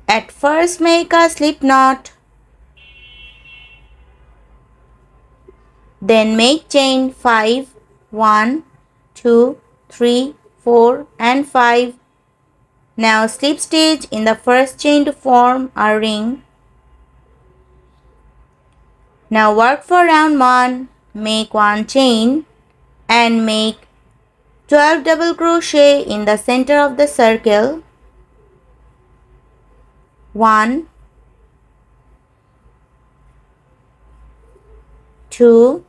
At first make a slip knot. Then make chain 5, 1, 2, 3, 4 and 5. Now slip stitch in the first chain to form a ring. Now work for round 1, make 1 chain and make 12 double crochet in the center of the circle. 1, 2,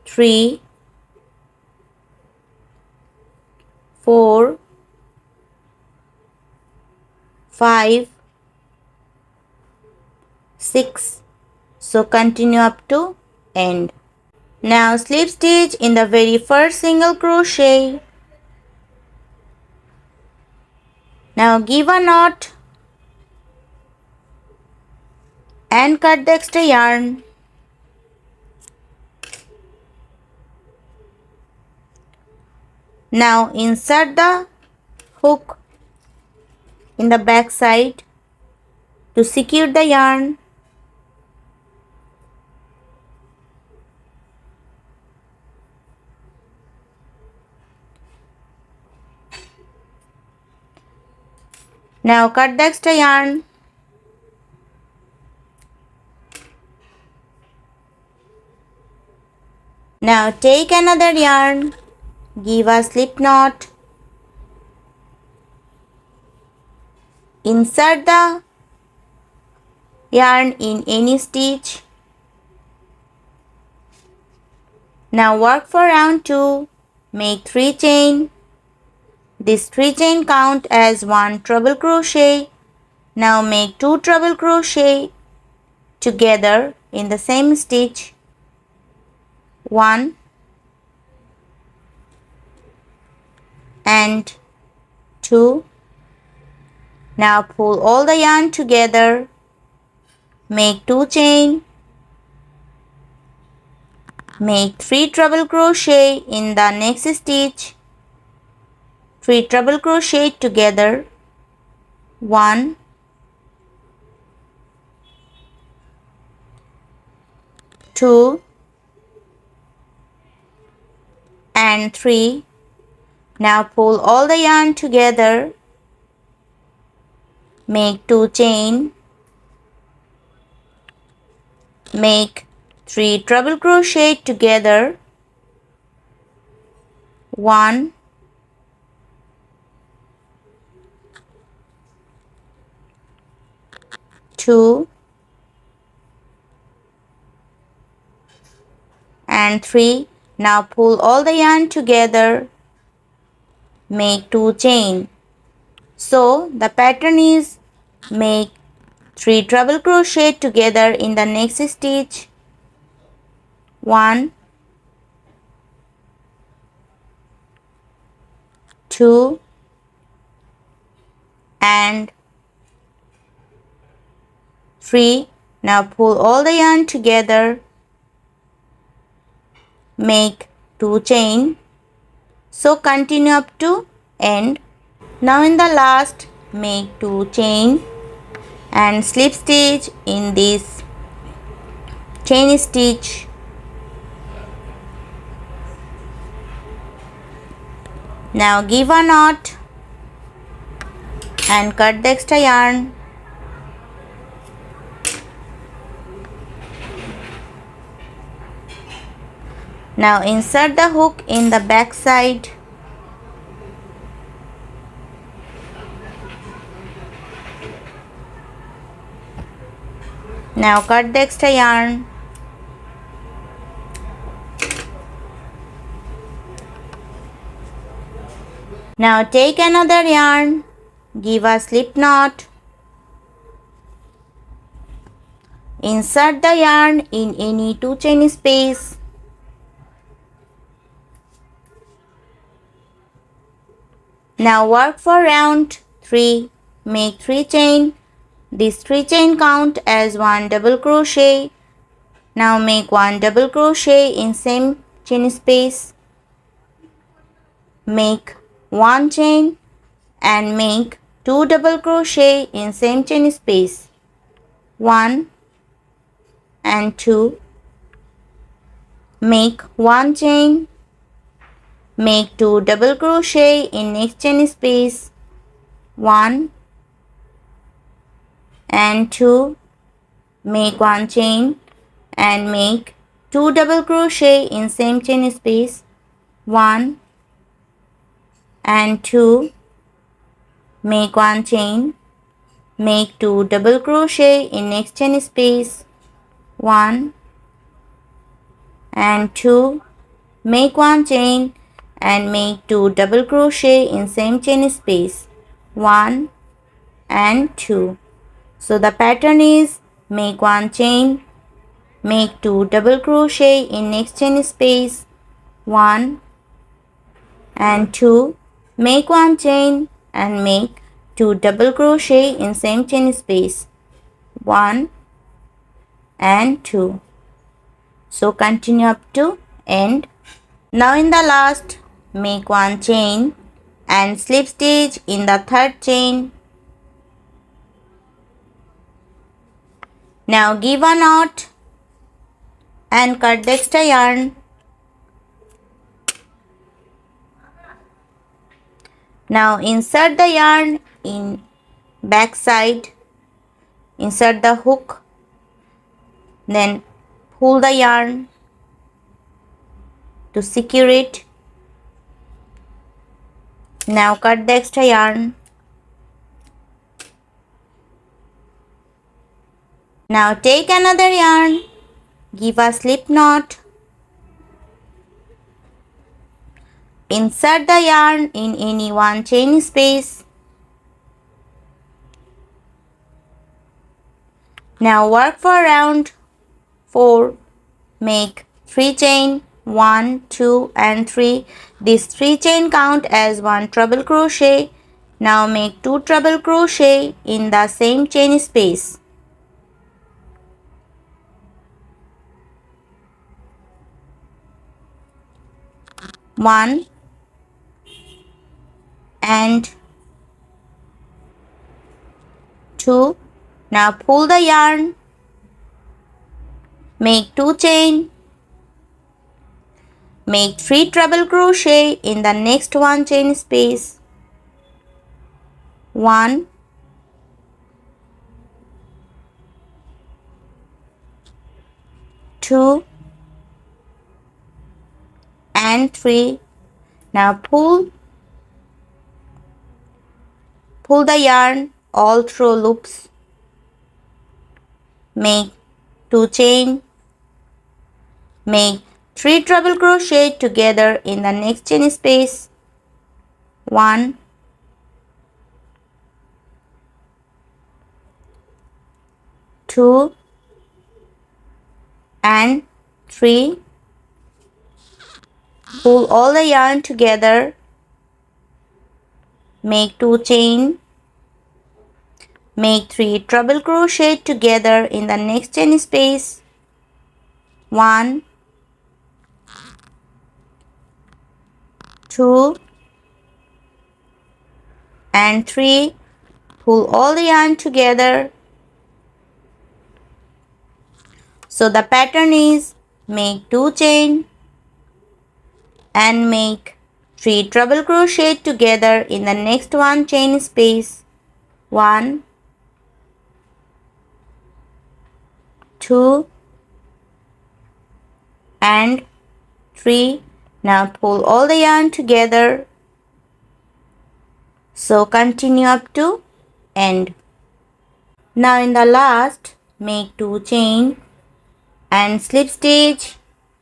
3, 4, 5, 6. So continue up to end. Now slip stitch in the very first single crochet. Now give a knot and cut the extra yarn. Now insert the hook in the back side to secure the yarn. Now cut the extra yarn. Now take another yarn, give a slip knot, insert the yarn in any stitch. Now work for round 2, make 3 chain. This 3 chain count as 1 treble crochet. Now make 2 treble crochet together in the same stitch. 1 and 2. Now pull all the yarn together, make 2 chain, make 3 treble crochet in the next stitch. 3 treble crochet together. 1, 2 and 3. Now pull all the yarn together, make 2 chain, make 3 treble crochet together. 1, 2 and 3. Now pull all the yarn together, make 2 chain. So the pattern is make 3 treble crochet together in the next stitch. 1, 2 and 3. Now pull all the yarn together, make 2 chain. So continue up to end. Now in the last make 2 chain and slip stitch in this chain stitch. Now give a knot and cut the extra yarn. Now insert the hook in the back side. Now cut the extra yarn. Now take another yarn, give a slip knot, insert the yarn in any 2 chain space. Now work for round 3, make 3 chain. This 3 chain count as 1 double crochet. Now make 1 double crochet in same chain space. Make 1 chain and make 2 double crochet in same chain space, 1 and 2, make 1 chain, make 2 double crochet in next chain space, 1 and 2, make 1 chain and make 2 double crochet in same chain space, 1 and 2, make 1 chain, make 2 double crochet in next chain space, 1 and 2, make 1 chain and make 2 double crochet in same chain space, 1 and 2. So the pattern is make 1 chain, make 2 double crochet in next chain space, 1 and 2, make 1 chain and make 2 double crochet in same chain space, 1 and 2. So continue up to end. Now in the last, make 1 chain and slip stitch in the third chain. Now give a knot and cut the extra yarn. Now insert the yarn in back side, insert the hook, then pull the yarn to secure it. Now cut the extra yarn. Now take another yarn, give a slip knot, insert the yarn in any one chain space. Now work for round 4, make 3 chain, 1, 2 and 3. This 3 chain count as 1 treble crochet. Now make 2 treble crochet in the same chain space. One and 2. Now pull the yarn, make 2 chain, make 3 treble crochet in the next one chain space, 1, 2 and 3. Now pull the yarn all through loops, make 2 chain, make 3 treble crochet together in the next chain space, 1, 2 and 3. Pull all the yarn together, make 2 chain, make 3 treble crochet together in the next chain space, 1, 2 and 3. Pull all the yarn together. So the pattern is make 2 chain and make 3 treble crochet together in the next one chain space, 1, 2 and 3. Now pull all the yarn together. So continue up to end. Now in the last, make 2 chain and slip stitch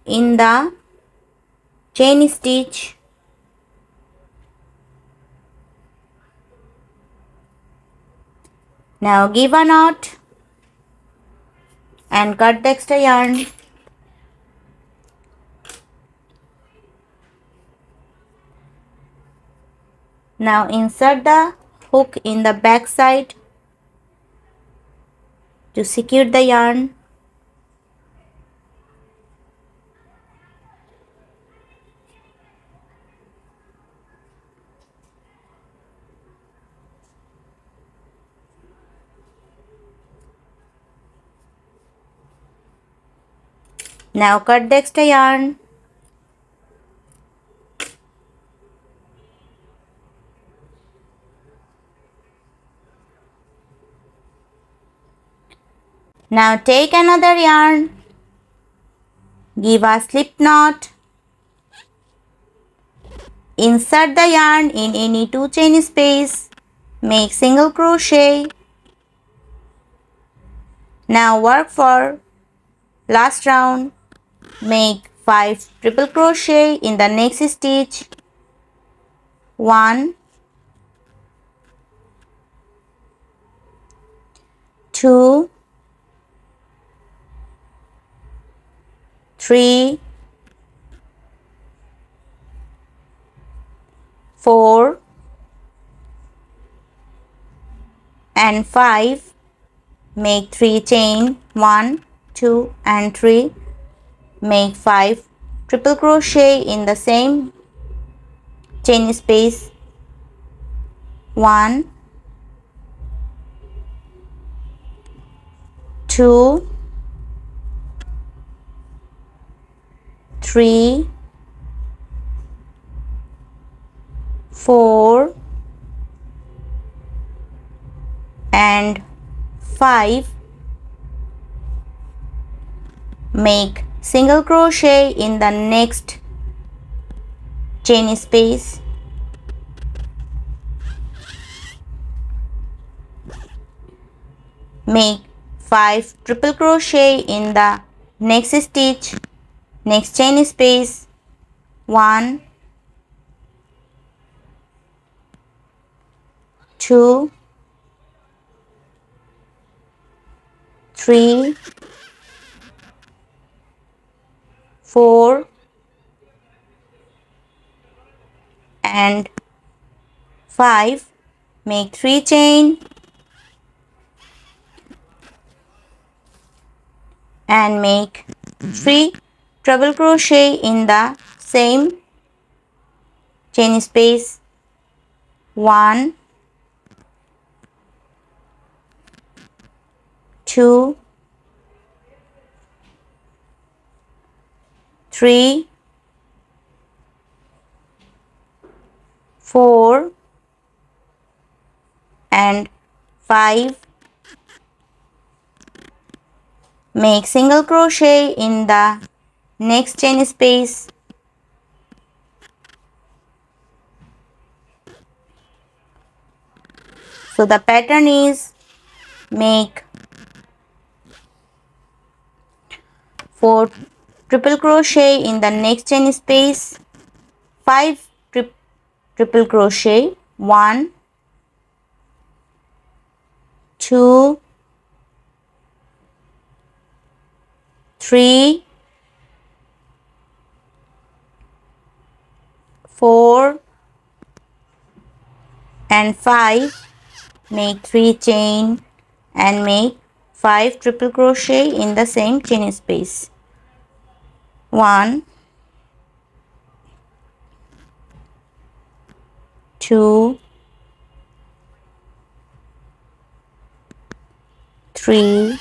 in the chain stitch. Now give a knot and cut the extra yarn. Now insert the hook in the back side to secure the yarn. Now cut the extra yarn. Now take another yarn. Give a slip knot. Insert the yarn in any 2 chain space. Make single crochet. Now work for last round. Make 5 triple crochet in the next stitch. 1, 2, 3, 4 and 5. Make 3 chain, 1, 2 and 3. Make 5 triple crochet in the same chain space. 1, 2, 3, 4 and 5. Make single crochet in the next chain space. Make 5 triple crochet in the next stitch, next chain space. 1, 2, 3, 4 and 5. Make 3 chain and make 3 treble crochet in the same chain space. 1, 2, 3, 4 and 5. Make single crochet in the next chain space. So the pattern is make 4 triple crochet in the next chain space, 5 triple crochet, 1, 2, 3, 4 and 5. Make 3 chain and make 5 triple crochet in the same chain space. 1, 2, 3,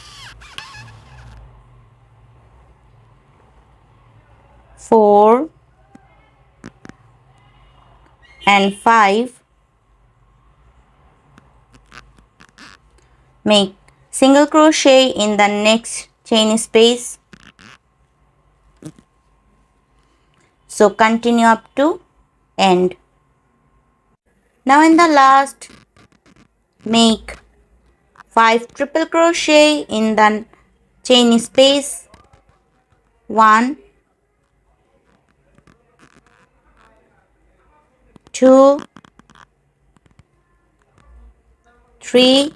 4 and 5. Make single crochet in the next chain space. So continue up to end. Now in the last, make 5 triple crochet in the chain space. 1, 2, 3,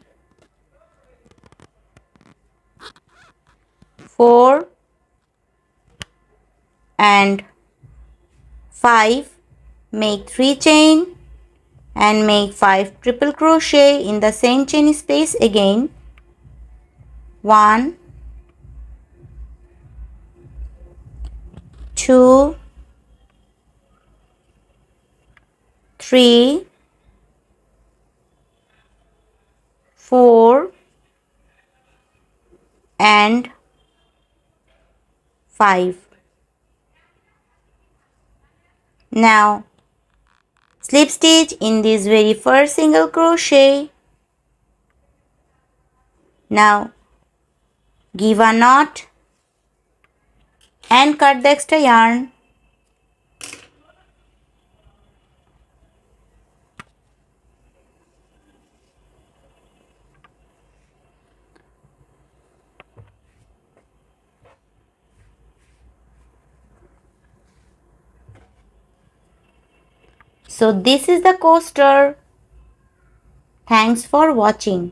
4 and 5. Make 3 chain and make 5 triple crochet in the same chain space again. 1, 2, 3, 4 and 5. Now slip stitch in this very first single crochet. Now give a knot and cut the extra yarn. So this is the coaster. Thanks for watching.